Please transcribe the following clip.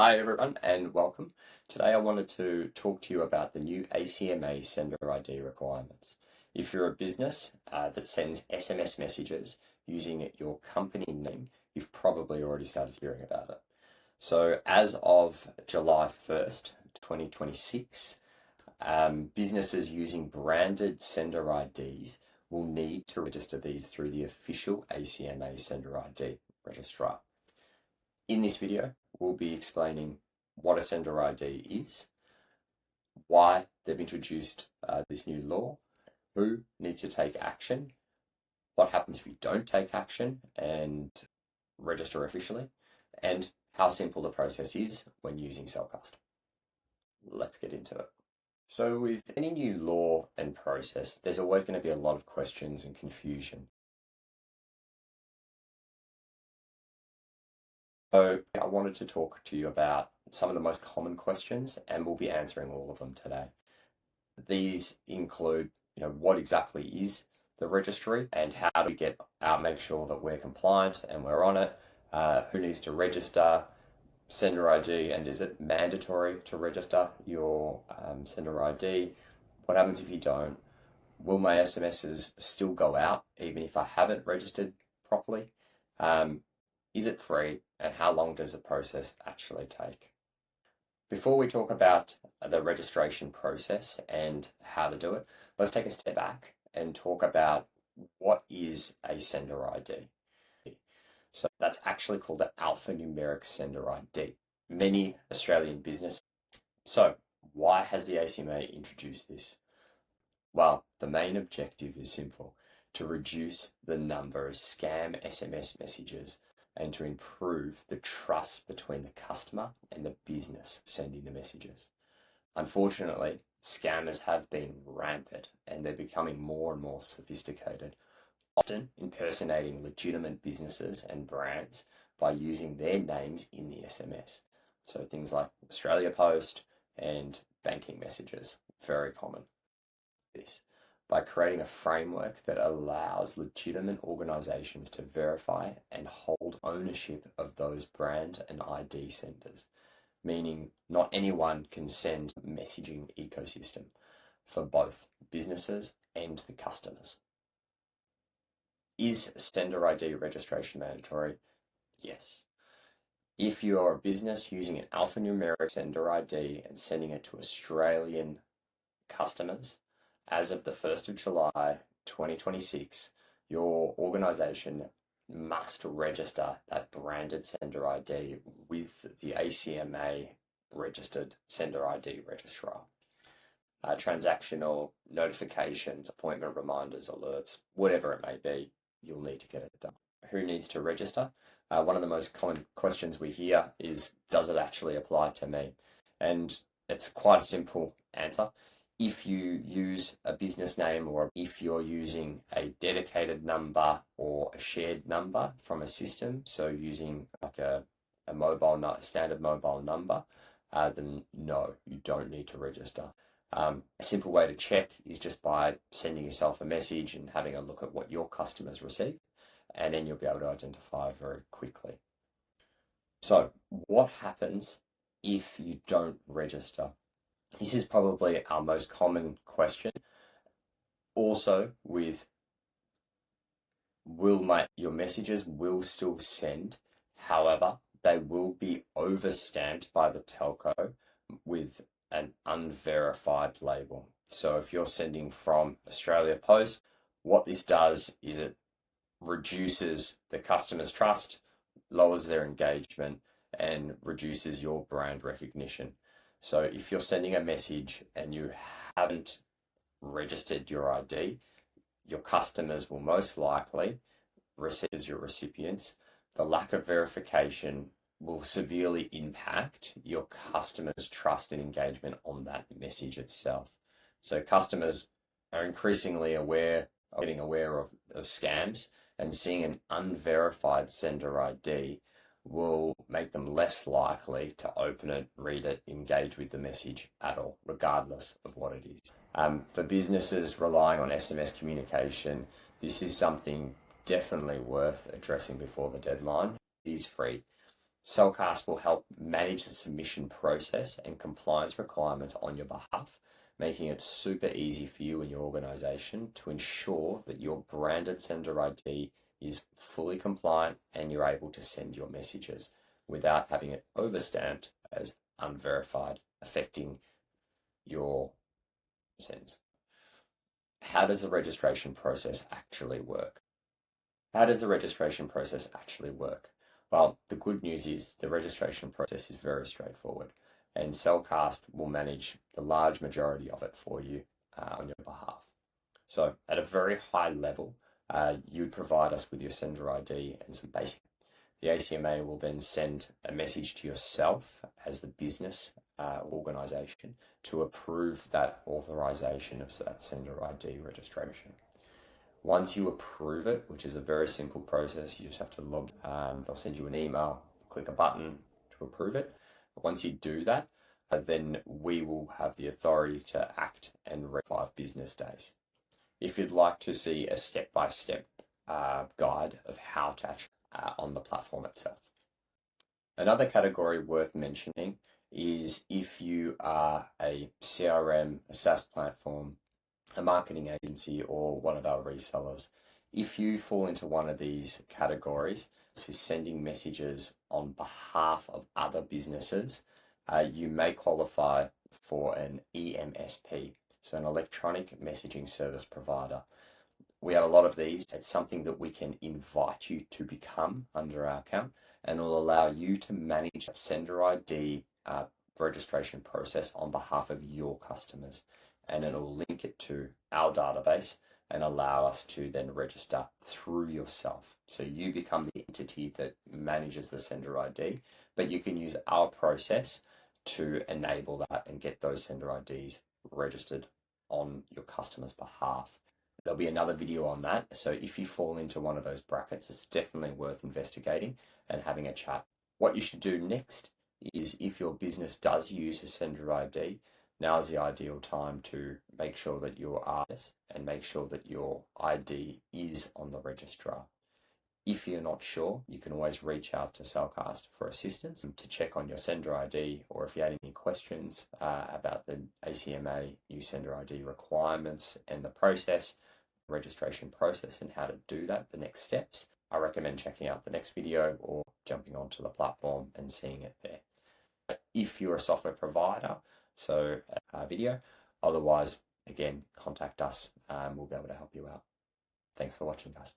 Hi everyone and welcome. Today I wanted to talk to you about the new ACMA Sender ID requirements. If you're a business that sends SMS messages using your company name, you've probably already started hearing about it. So as of July 1st, 2026, businesses using branded sender IDs will need to register these through the official ACMA Sender ID Registrar. In this video, we'll be explaining what a sender ID is, why they've introduced this new law, who needs to take action, what happens if you don't take action and register officially, and how simple the process is when using Cellcast. Let's get into it. So with any new law and process, there's always going to be a lot of questions and confusion. So I wanted to talk to you about some of the most common questions, and we'll be answering all of them today. These include, what exactly is the registry and how do we make sure that we're compliant and we're on it, who needs to register sender ID, and is it mandatory to register your sender ID? What happens if you don't? Will my SMSs still go out even if I haven't registered properly? Is it free, and how long does the process actually take? Before we talk about the registration process and how to do it, let's take a step back and talk about what is a sender ID. So that's actually called an alphanumeric sender ID. Many Australian businesses. So why has the ACMA introduced this? Well, the main objective is simple: to reduce the number of scam SMS messages and to improve the trust between the customer and the business sending the messages. Unfortunately, scammers have been rampant and they're becoming more and more sophisticated, often impersonating legitimate businesses and brands by using their names in the SMS. So things like Australia Post and banking messages, very common. This by creating a framework that allows legitimate organizations to verify and hold ownership of those brand and ID senders, meaning not anyone can send a messaging ecosystem for both businesses and the customers. Is sender ID registration mandatory? Yes. If you're a business using an alphanumeric sender ID and sending it to Australian customers, as of the 1st of July 2026, your organization must register that branded sender ID with the ACMA registered sender ID registrar. Transactional notifications, appointment reminders, alerts, whatever it may be, you'll need to get it done. Who needs to register? One of the most common questions we hear is, does it actually apply to me? And it's quite a simple answer. If you use a business name, or if you're using a dedicated number or a shared number from a system, so using like a standard mobile number, then no, you don't need to register. A simple way to check is just by sending yourself a message and having a look at what your customers receive, and then you'll be able to identify very quickly. So what happens if you don't register? This is probably our most common question. Also with, your messages will still send, however, they will be overstamped by the telco with an unverified label. So if you're sending from Australia Post, what this does is it reduces the customer's trust, lowers their engagement, and reduces your brand recognition. So if you're sending a message and you haven't registered your ID, your customers will most likely receive as your recipients. The lack of verification will severely impact your customers' trust and engagement on that message itself. So customers are increasingly getting aware of scams, and seeing an unverified sender ID will make them less likely to open it, read it, engage with the message at all, regardless of what it is. For businesses relying on SMS communication, this is something definitely worth addressing before the deadline. It is free. Cellcast will help manage the submission process and compliance requirements on your behalf, making it super easy for you and your organization to ensure that your branded sender ID is fully compliant and you're able to send your messages without having it overstamped as unverified, affecting your sends. How does the registration process actually work? How does the registration process actually work? Well, the good news is the registration process is very straightforward, and Cellcast will manage the large majority of it for you on your behalf. So, at a very high level, you provide us with your sender ID and some basic. The ACMA will then send a message to yourself as the business organization to approve that authorization of that sender ID registration. Once you approve it, which is a very simple process, you just have to log. They'll send you an email, click a button to approve it. But once you do that, then we will have the authority to act and 5 business days. If you'd like to see a step-by-step guide of how to actually on the platform itself. Another category worth mentioning is if you are a CRM, a SaaS platform, a marketing agency, or one of our resellers. If you fall into one of these categories, this is sending messages on behalf of other businesses, you may qualify for an EMSP, so an electronic messaging service provider. We have a lot of these. It's something that we can invite you to become under our account, and will allow you to manage a sender ID registration process on behalf of your customers. And it will link it to our database and allow us to then register through yourself. So you become the entity that manages the sender ID, but you can use our process to enable that and get those sender IDs registered on your customer's behalf. There'll be another video on that. So if you fall into one of those brackets, it's definitely worth investigating and having a chat. What you should do next is, if your business does use a sender ID, now is the ideal time to make sure that you are and make sure that your ID is on the registrar. If you're not sure, you can always reach out to Cellcast for assistance to check on your sender ID, or if you had any questions about the ACMA new sender ID requirements and the process, registration process, and how to do that, the next steps. I recommend checking out the next video or jumping onto the platform and seeing it there. If you're a software provider, so a video. Otherwise, again, contact us. We'll be able to help you out. Thanks for watching, guys.